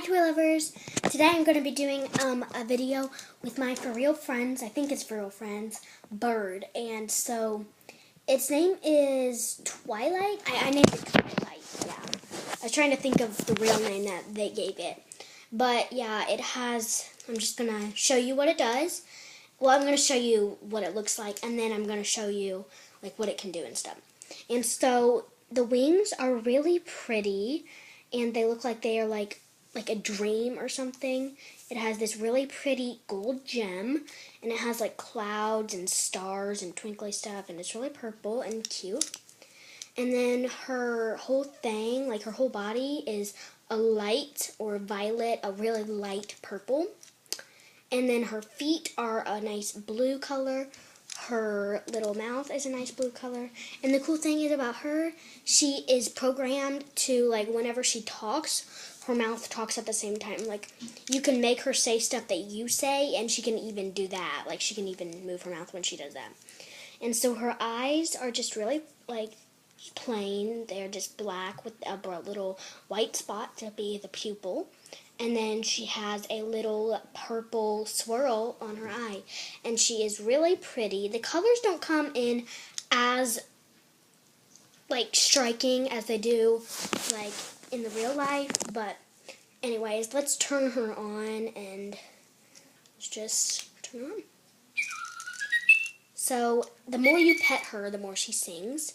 Toy Lovers. Today I'm going to be doing a video with my For Real Friends, I think it's For Real Friends, bird. And so, its name is Twilight. I named it Twilight, yeah. I was trying to think of the real name that they gave it. But yeah, it has, I'm just going to show you what it does. Well, I'm going to show you what it looks like, and then I'm going to show you like what it can do and stuff. And so, the wings are really pretty, and they look like they are like a dream or something. It has this really pretty gold gem, and it has like clouds and stars and twinkly stuff, and it's really purple and cute. And then her whole thing, like her whole body, is a light or violet, a really light purple. And then her feet are a nice blue color. Her little mouth is a nice blue color. And the cool thing is about her, she is programmed to, like, whenever she talks, her mouth talks at the same time. Like, you can make her say stuff that you say, and she can even do that. Like, she can even move her mouth when she does that. And so her eyes are just really, like, plain. They're just black with a little white spot to be the pupil. And then she has a little purple swirl on her eye. And she is really pretty. The colors don't come in as, like, striking as they do, like, in the real life. But anyways, let's turn her on and let's just turn her on. So, the more you pet her, the more she sings.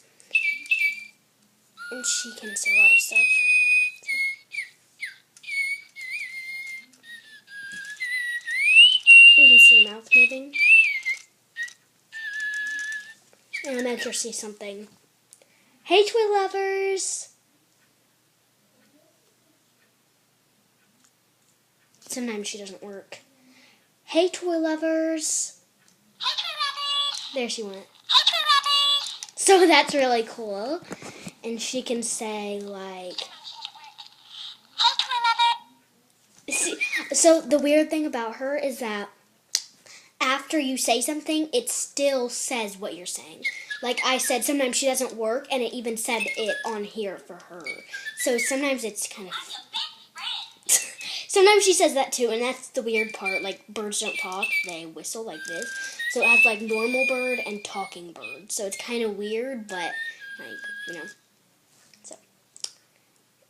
And she can say a lot of stuff. You can see her mouth moving. And I'm meant to see something. Hey, Toy Lovers! Sometimes she doesn't work. Hey, Toy Lovers! Hey, Toy Lovers! There she went. Hey, Toy Lovers! So that's really cool. And she can say, like... Hey, Toy Lover! See, so the weird thing about her is that after you say something, it still says what you're saying. Like I said, sometimes she doesn't work, and it even said it on here for her. So sometimes it's kind of... Sometimes she says that too, and that's the weird part. Like, birds don't talk, they whistle like this. So it has like normal bird and talking bird. So it's kind of weird, but like, you know. So.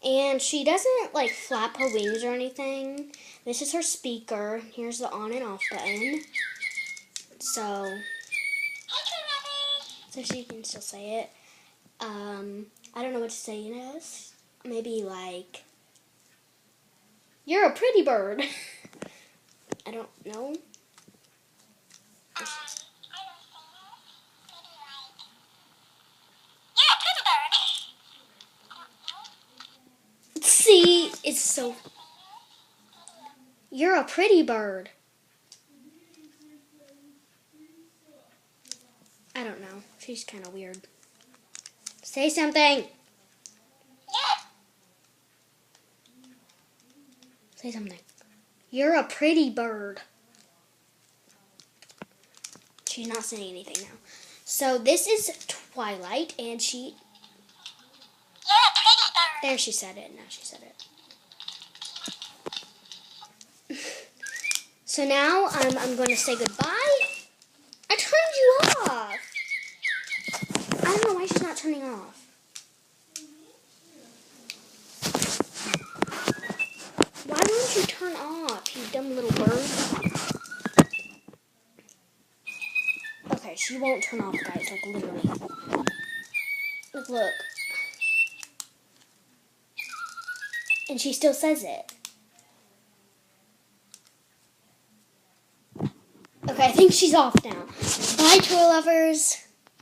And she doesn't like flap her wings or anything. This is her speaker. Here's the on and off button. So she can still say it. I don't know what to say in this. Maybe like, you're a pretty bird. I don't know. See, it's so... You're a pretty bird. I don't know. She's kind of weird. Say something. Say something. You're a pretty bird. She's not saying anything now. So this is Twilight, and she... You're a pretty bird. There, she said it. Now she said it. So now I'm going to say goodbye. I turned you off. I don't know why she's not turning off. Why don't you turn off, you dumb little bird? Okay, she won't turn off, guys, like literally. Look. And she still says it. Okay, I think she's off now. Bye, Toy Lovers.